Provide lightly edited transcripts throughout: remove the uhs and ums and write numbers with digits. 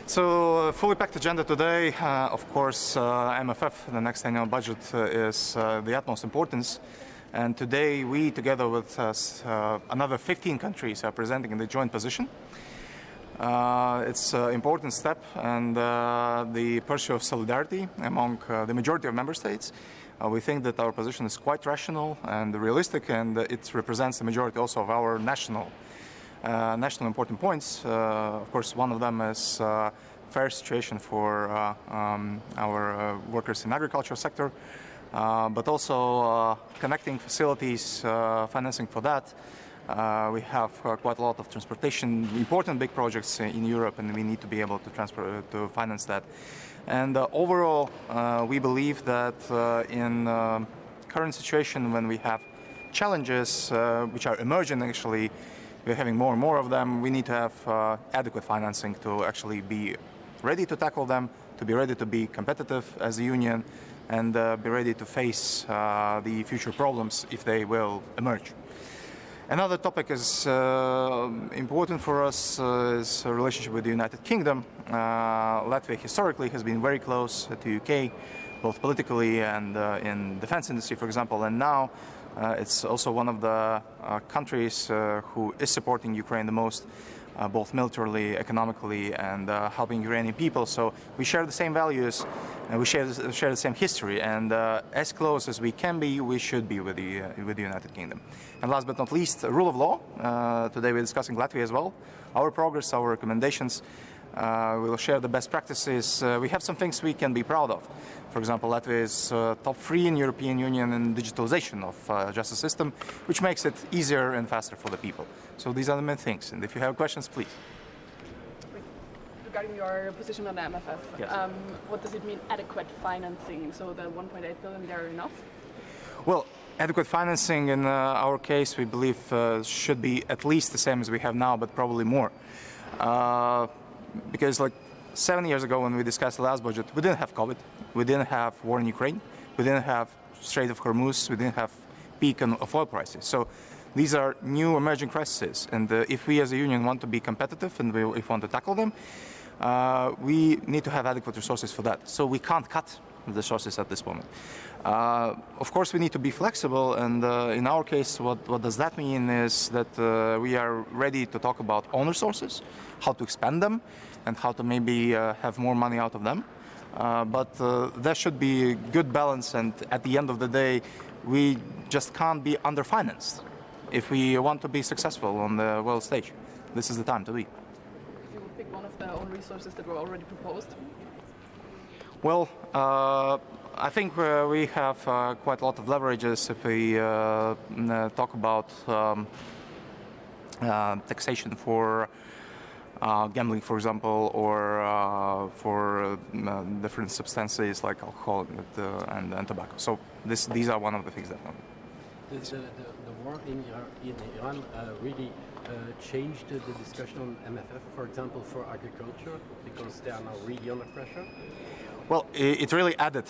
So, fully packed agenda today. Of course, MFF, the next annual budget, is the utmost importance. And today we, together with another 15 countries, are presenting in the joint position. It's an important step and the pursuit of solidarity among the majority of member states. We think that our position is quite rational and realistic, and it represents the majority also of our national important points. Of course, one of them is fair situation for our workers in agricultural sector, but also connecting facilities, financing for that. We have quite a lot of transportation, important big projects in Europe, and we need to be able to finance that. And overall, we believe that in current situation, when we have challenges which are emerging, actually, we're having more and more of them, we need to have adequate financing to actually be ready to tackle them, to be ready to be competitive as a union, and be ready to face the future problems if they will emerge. Another topic is important for us is a relationship with the United Kingdom. Latvia historically has been very close to UK, both politically and in defense industry, for example, and now it's also one of the countries who is supporting Ukraine the most, both militarily, economically, and helping Ukrainian people. So we share the same values, and we share the same history. And as close as we can be, we should be with the United Kingdom. And last but not least, rule of law. Today we're discussing Latvia as well. Our progress, our recommendations. We will share the best practices. We have some things we can be proud of. For example, Latvia is top 3 in European Union in digitalization of justice system, which makes it easier and faster for the people. So these are the main things. And if you have questions, please. Regarding your position on the MFF, yes. What does it mean, adequate financing? So the 1.8 billion, they are enough? Well, adequate financing in our case, we believe, should be at least the same as we have now, but probably more. Because like 7 years ago when we discussed the last budget, we didn't have COVID, we didn't have war in Ukraine, we didn't have Strait of Hormuz, we didn't have peak of oil prices. So these are new emerging crises, and if we as a union want to be competitive and if we want to tackle them, we need to have adequate resources for that. So we can't cut the resources at this moment. Of course, we need to be flexible, and in our case, what does that mean is that we are ready to talk about own resources, how to expand them, and how to maybe have more money out of them. But there should be good balance, and at the end of the day, we just can't be underfinanced if we want to be successful on the world stage. This is the time to be. If you would pick one of the own resources that were already proposed? Well, I think we have quite a lot of leverages if we talk about taxation for gambling, for example, or for different substances like alcohol and tobacco. So these are one of the things that. The war in Iran really changed the discussion on MFF, for example, for agriculture, because they are now really under pressure? Well, it really added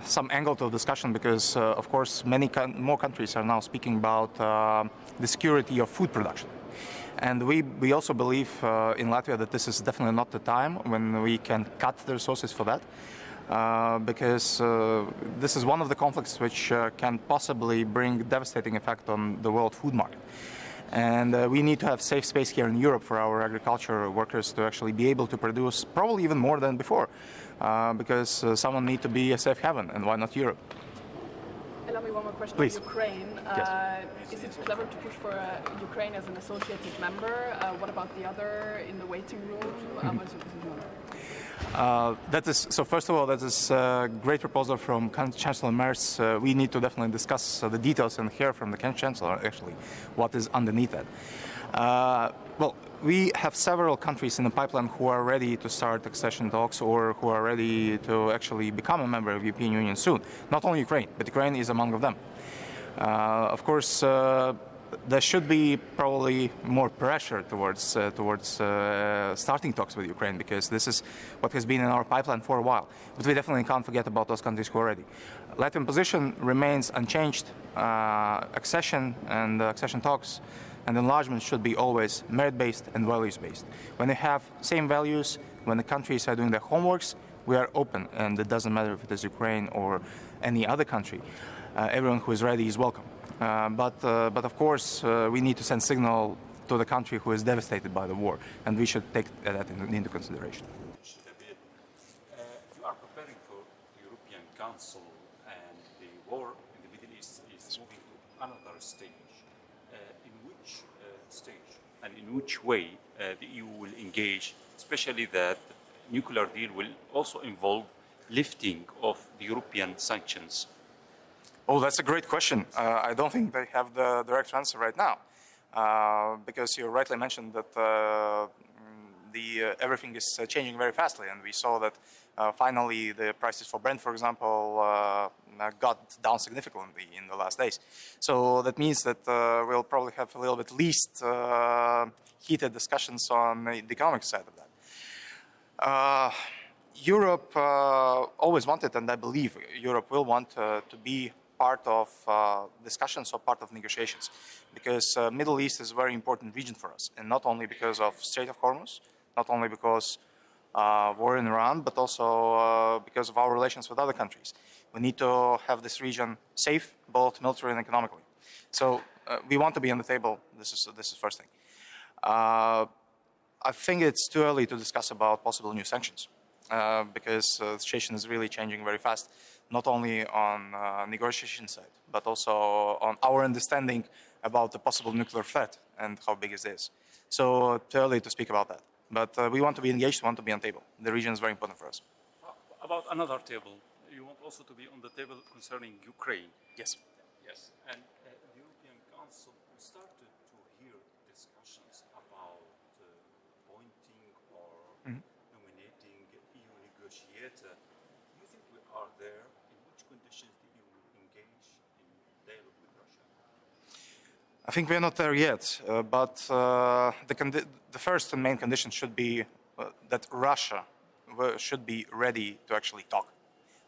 some angle to the discussion because, of course, many more countries are now speaking about the security of food production. And we also believe in Latvia that this is definitely not the time when we can cut the resources for that, because this is one of the conflicts which can possibly bring devastating effect on the world food market. And we need to have safe space here in Europe for our agriculture workers to actually be able to produce probably even more than before, because someone needs to be a safe haven, and why not Europe? Allow me one more question Please. on Ukraine. Yes. Is it clever to push for Ukraine as an associated member? What about the other in the waiting room? What is your position on that? That is, so first of all, that is a great proposal from Chancellor Merz. We need to definitely discuss the details and hear from the Chancellor actually what is underneath that. Well, we have several countries in the pipeline who are ready to start accession talks or who are ready to actually become a member of the European Union soon. Not only Ukraine, but Ukraine is among them. Of course, there should be probably more pressure towards starting talks with Ukraine, because this is what has been in our pipeline for a while. But we definitely can't forget about those countries who are ready. Latvian position remains unchanged. Accession and accession talks and enlargement should be always merit-based and values-based. When they have same values, when the countries are doing their homeworks, we are open, and it doesn't matter if it is Ukraine or any other country. Everyone who is ready is welcome. But of course, we need to send signal to the country who is devastated by the war, and we should take that into consideration. You are preparing for the European Council, and the war in the Middle East is moving to another stage. In which stage and in which way the EU will engage, especially that nuclear deal will also involve lifting of the European sanctions? Oh, that's a great question. I don't think they have the direct answer right now, because you rightly mentioned that everything is changing very fastly, and we saw that finally the prices for Brent, for example, got down significantly in the last days. So that means that we'll probably have a little bit least heated discussions on the economic side of that. Europe always wanted, and I believe Europe will want to be part of discussions or part of negotiations, because Middle East is a very important region for us, and not only because of Strait of Hormuz, not only because war in Iran, but also because of our relations with other countries. We need to have this region safe, both militarily and economically. So we want to be on the table. This is first thing. I think it's too early to discuss about possible new sanctions, because the situation is really changing very fast, not only on negotiation side, but also on our understanding about the possible nuclear threat and how big it is. So too early to speak about that. But we want to be engaged, we want to be on the table. The region is very important for us. About another table, you want also to be on the table concerning Ukraine. Yes. Yes, and the European Council started to hear discussions about appointing or nominating EU negotiator. Do you think we are there? In which conditions do you engage in dialogue with Russia? I think we're not there yet, but the first and main condition should be that Russia should be ready to actually talk.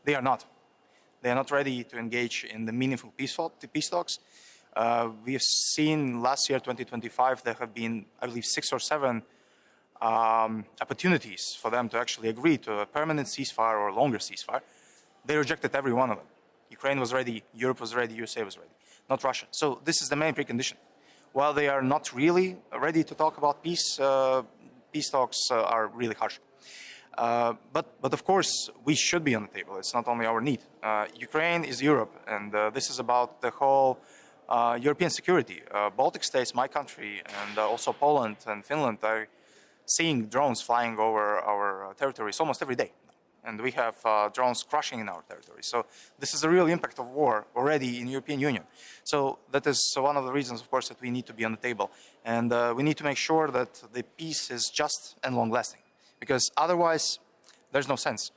They are not. They are not ready to engage in the meaningful peace talks. We have seen last year, 2025, there have been, I believe, 6 or 7 opportunities for them to actually agree to a permanent ceasefire or longer ceasefire. They rejected every one of them. Ukraine was ready, Europe was ready, USA was ready, not Russia. So this is the main precondition. While they are not really ready to talk about peace, peace talks are really harsh. But of course, we should be on the table. It's not only our need. Ukraine is Europe, and this is about the whole European security. Baltic states, my country, and also Poland and Finland are seeing drones flying over our territories almost every day. And we have drones crashing in our territory. So this is a real impact of war already in the European Union. So that is one of the reasons, of course, that we need to be on the table. And we need to make sure that the peace is just and long-lasting, because otherwise there's no sense.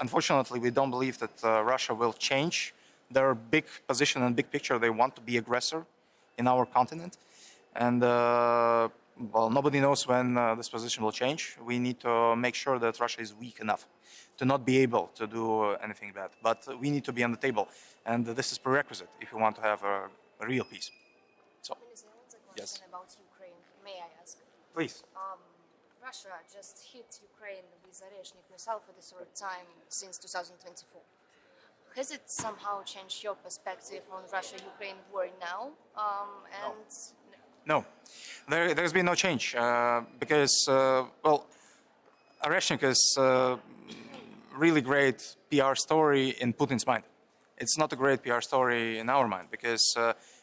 Unfortunately, we don't believe that Russia will change their big position and big picture. They want to be aggressor in our continent. And well, nobody knows when this position will change. We need to make sure that Russia is weak enough to not be able to do anything bad. But we need to be on the table, and this is prerequisite if we want to have a real peace. So, Minister, what's a question about Ukraine? May I ask? Please. Russia just hit Ukraine with Artjoms missile for the third time since 2024. Has it somehow changed your perspective on Russia-Ukraine war now? No, there's been no change because, well, Artjoms is a really great PR story in Putin's mind. It's not a great PR story in our mind, because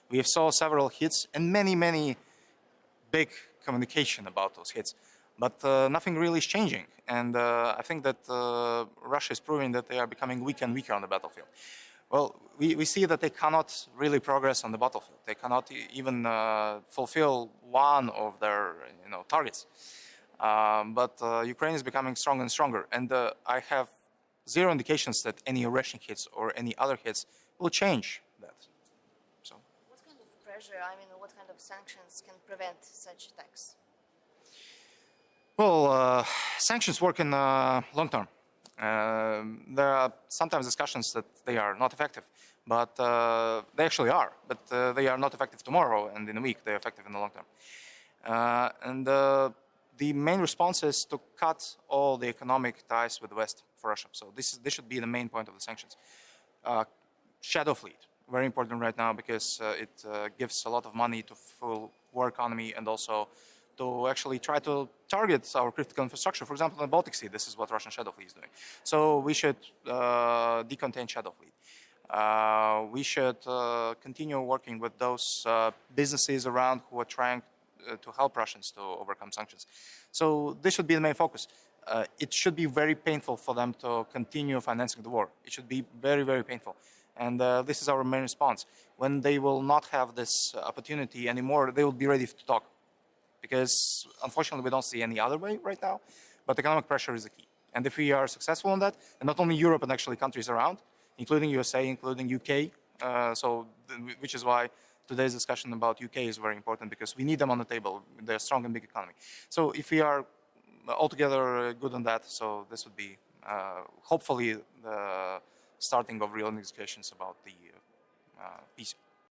we have saw several hits and many big communication about those hits, but nothing really is changing. And I think that Russia is proving that they are becoming weaker and weaker on the battlefield. Well, we see that they cannot really progress on the battlefield. They cannot even fulfill one of their targets. But Ukraine is becoming stronger and stronger. And I have zero indications that any Russian hits or any other hits will change that. So, what kind of pressure, what kind of sanctions can prevent such attacks? Well, sanctions work in long term. There are sometimes discussions that they are not effective, but they actually are. But they are not effective tomorrow and in a week. They're effective in the long term. The main response is to cut all the economic ties with the West for Russia. So this should be the main point of the sanctions. Shadow fleet, very important right now because it gives a lot of money to full war economy and also to actually try to target our critical infrastructure. For example, in the Baltic Sea, this is what Russian shadow fleet is doing. So we should decontain shadow fleet. We should continue working with those businesses around who are trying to help Russians to overcome sanctions. So this should be the main focus. It should be very painful for them to continue financing the war. It should be very, very painful. And this is our main response. When they will not have this opportunity anymore, they will be ready to talk. Because unfortunately, we don't see any other way right now. But economic pressure is the key. And if we are successful in that, and not only Europe, but actually countries around, including USA, including UK, which is why today's discussion about UK is very important because we need them on the table. They're a strong and big economy. So if we are altogether good on that, so this would be hopefully the starting of real negotiations about the peace.